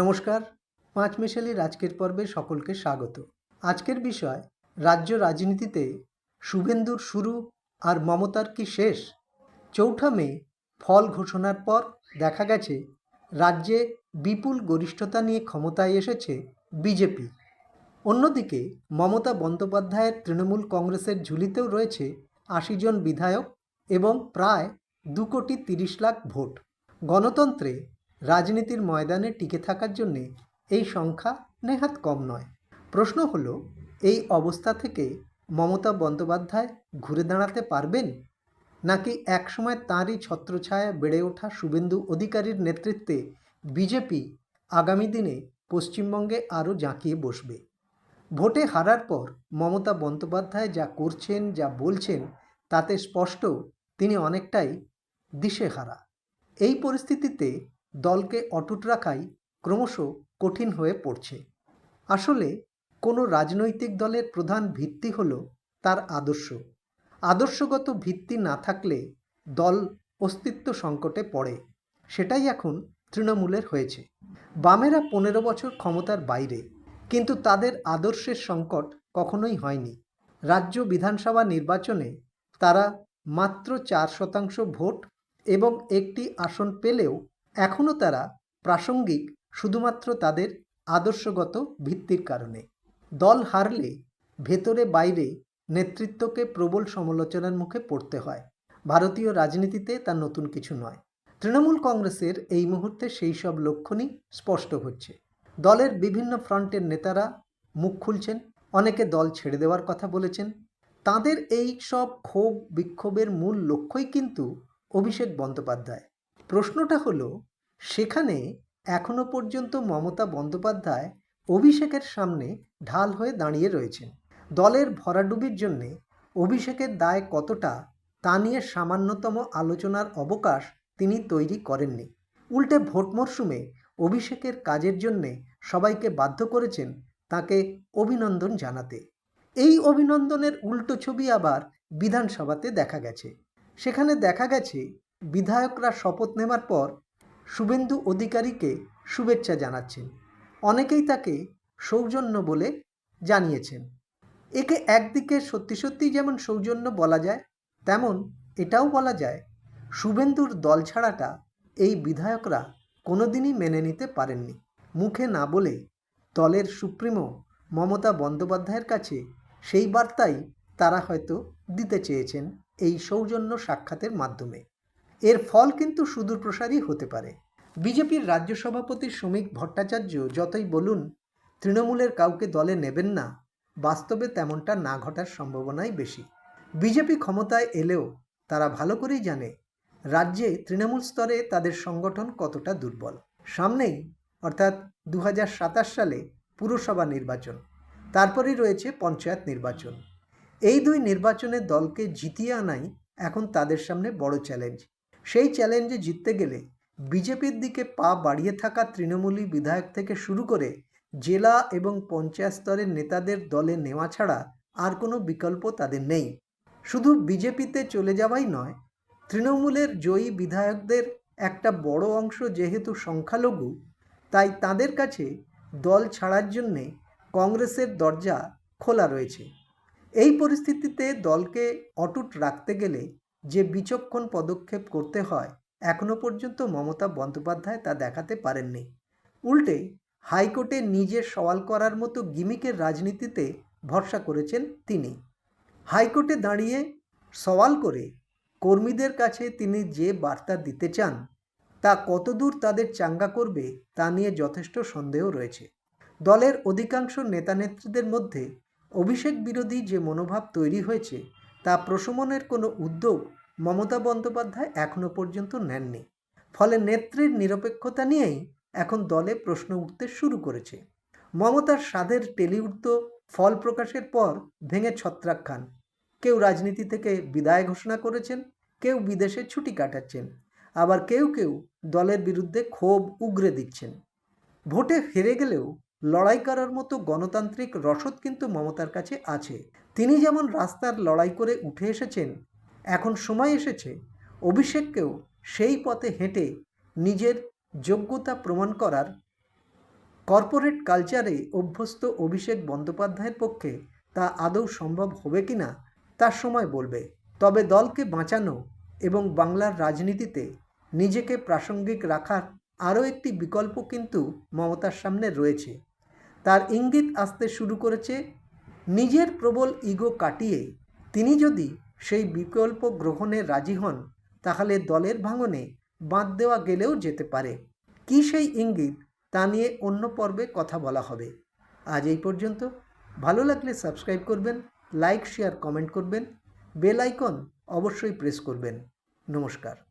নমস্কার, পাঁচমেশালির আজকের পর্বে সকলকে স্বাগত। আজকের বিষয়, রাজ্য রাজনীতিতে শুভেন্দুর শুরু আর মমতার কি শেষ? ৪ঠা মে ফল ঘোষণার পর দেখা গেছে রাজ্যে বিপুল গরিষ্ঠতা নিয়ে ক্ষমতায় এসেছে বিজেপি। অন্যদিকে মমতা বন্দ্যোপাধ্যায়ের তৃণমূল কংগ্রেসের ঝুলিতেও রয়েছে ৮০ জন বিধায়ক এবং প্রায় ২,৩০,০০,০০০ ভোট। গণতন্ত্রে রাজনীতির ময়দানে টিকে থাকার জন্যে এই সংখ্যা নেহাত কম নয়। প্রশ্ন হলো, এই অবস্থা থেকে মমতা বন্দ্যোপাধ্যায় ঘুরে দাঁড়াতে পারবেন, নাকি একসময় তাঁরই ছত্রছায়া বেড়ে ওঠা শুভেন্দু অধিকারীর নেতৃত্বে বিজেপি আগামী দিনে পশ্চিমবঙ্গে আরও জাঁকিয়ে বসবে? ভোটে হারার পর মমতা বন্দ্যোপাধ্যায় যা করছেন, যা বলছেন, তাতে স্পষ্ট তিনি অনেকটাই দিশেহারা। এই পরিস্থিতিতে দলকে অটুট রাখাই ক্রমশ কঠিন হয়ে পড়ছে। আসলে কোনো রাজনৈতিক দলের প্রধান ভিত্তি হলো তার আদর্শ। আদর্শগত ভিত্তি না থাকলে দল অস্তিত্ব সংকটে পড়ে। সেটাই এখন তৃণমূলের হয়েছে। বামেরা ১৫ বছর ক্ষমতার বাইরে, কিন্তু তাদের আদর্শের সংকট কখনোই হয়নি। রাজ্য বিধানসভা নির্বাচনে তারা মাত্র ৪% ভোট এবং একটি আসন পেলেও এখনও তারা প্রাসঙ্গিক শুধুমাত্র তাদের আদর্শগত ভিত্তির কারণে। দল হারলে ভেতরে বাইরে নেতৃত্বকে প্রবল সমালোচনার মুখে পড়তে হয়। ভারতীয় রাজনীতিতে তা নতুন কিছু নয়। তৃণমূল কংগ্রেসের এই মুহূর্তে সেই সব লক্ষণই স্পষ্ট হচ্ছে। দলের বিভিন্ন ফ্রন্টের নেতারা মুখ খুলছেন, অনেকে দল ছেড়ে দেওয়ার কথা বলেছেন। তাদের এই সব ক্ষোভ বিক্ষোভের মূল লক্ষ্যই কিন্তু অভিষেক বন্দ্যোপাধ্যায়। প্রশ্নটা হলো, সেখানে এখনো পর্যন্ত মমতা বন্দ্যোপাধ্যায় অভিষেকের সামনে ঢাল হয়ে দাঁড়িয়ে রয়েছেন। দলের ভরাডুবির জন্যে অভিষেকের দায় কতটা, তা নিয়ে সামান্যতম আলোচনার অবকাশ তিনি তৈরি করেননি। উল্টে ভোট মরশুমে অভিষেকের কাজের জন্যে সবাইকে বাধ্য করেছেন তাকে অভিনন্দন জানাতে। এই অভিনন্দনের উল্টো ছবি আবার বিধানসভাতে দেখা গেছে। সেখানে দেখা গেছে বিধায়করা শপথ নেওয়ার পর শুভেন্দু অধিকারীকে শুভেচ্ছা জানাচ্ছেন। অনেকেই তাকে সৌজন্য বলে জানিয়েছেন। একে একদিকে সত্যি সত্যিই যেমন সৌজন্য বলা যায়, তেমন এটাও বলা যায় শুভেন্দুর দল ছাড়াটা এই বিধায়করা কোনোদিনই মেনে নিতে পারেননি। মুখে না বলে দলের সুপ্রিমো মমতা বন্দ্যোপাধ্যায়ের কাছে সেই বার্তাই তারা হয়তো দিতে চেয়েছেন এই সৌজন্য সাক্ষাতের মাধ্যমে। এর ফল কিন্তু সুদূরপ্রসারী হতে পারে। বিজেপির রাজ্য সভাপতি শ্রমিক ভট্টাচার্য যতই বলুন তৃণমূলের কাউকে দলে নেবেন না, বাস্তবে তেমনটা না ঘটার সম্ভাবনাই বেশি। বিজেপি ক্ষমতায় এলেও তারা ভালো করেই জানে রাজ্যে তৃণমূল স্তরে তাদের সংগঠন কতটা দুর্বল। সামনেই অর্থাৎ ২০২৭ সালে পুরসভা নির্বাচন, তারপরেই রয়েছে পঞ্চায়েত নির্বাচন। এই দুই নির্বাচনে দলকে জিতিয়ে আনাই এখন তাদের সামনে বড় চ্যালেঞ্জ। সেই চ্যালেঞ্জে জিততে গেলে বিজেপির দিকে পা বাড়িয়ে থাকা তৃণমূলী বিধায়ক থেকে শুরু করে জেলা এবং পঞ্চায়েত স্তরের নেতাদের দলে নেওয়া ছাড়া আর কোনো বিকল্প তাদের নেই। শুধু বিজেপিতে চলে যাওয়াই নয়, তৃণমূলের জয়ী বিধায়কদের একটা বড় অংশ যেহেতু সংখ্যালঘু, তাই তাদের কাছে দল ছাড়ার জন্যে কংগ্রেসের দরজা খোলা রয়েছে। এই পরিস্থিতিতে দলকে অটুট রাখতে গেলে যে বিচক্ষণ পদক্ষেপ করতে হয়, এখনো পর্যন্ত মমতা বন্দ্যোপাধ্যায় তা দেখাতে পারেননি। উল্টে হাইকোর্টে নিজে সওয়াল করার মতো গিমিকের রাজনীতিতে ভরসা করেছেন তিনি। হাইকোর্টে দাঁড়িয়ে সওয়াল করে কর্মীদের কাছে তিনি যে বার্তা দিতে চান, তা কতদূর তাদের চাঙ্গা করবে তা নিয়ে যথেষ্ট সন্দেহ রয়েছে। দলের অধিকাংশ নেতানেত্রীদের মধ্যে অভিষেক বিরোধী যে মনোভাব তৈরি হয়েছে, তা প্রশমনের কোনো উদ্যোগ মমতা বন্দ্যোপাধ্যায় এখনো পর্যন্ত নেননি। ফলে নেত্রীর নিরপেক্ষতা নিয়েই এখন দলে প্রশ্ন উঠতে শুরু করেছে। মমতার সাধের টেলিউড ফল প্রকাশের পর ভেঙে ছত্রাক খান। কেউ রাজনীতি থেকে বিদায় ঘোষণা করেছেন, কেউ বিদেশে ছুটি কাটাচ্ছেন, আবার কেউ কেউ দলের বিরুদ্ধে ক্ষোভ উগরে দিচ্ছেন। ভোটে হেরে গেলেও লড়াই করার মতো গণতান্ত্রিক রসদ কিন্তু মমতার কাছে আছে। তিনি যেমন রাস্তার লড়াই করে উঠে এসেছেন, এখন সময় এসেছে অভিষেককেও সেই পথে হেঁটে নিজের যোগ্যতা প্রমাণ করার। কর্পোরেট কালচারে অভ্যস্ত অভিষেক বন্দ্যোপাধ্যায়ের পক্ষে তা আদৌ সম্ভব হবে কি না তার সময় বলবে। তবে দলকে বাঁচানো এবং বাংলার রাজনীতিতে নিজেকে প্রাসঙ্গিক রাখার আরও একটি বিকল্প কিন্তু মমতার সামনে রয়েছে। তার ইঙ্গিত আসতে শুরু করেছে। নিজের প্রবল ইগো কাটিয়ে তিনি যদি সেই বিকল্প গ্রহণে রাজি হন তাহলে দলের ভাঙনে বাঁধ দেওয়া গেলেও যেতে পারে। কী সেই ইঙ্গিত তা নিয়ে অন্য পর্বে কথা বলা হবে। আজ এই পর্যন্ত। ভালো লাগলে সাবস্ক্রাইব করবেন, লাইক শেয়ার কমেন্ট করবেন, বেল আইকন অবশ্যই প্রেস করবেন। নমস্কার।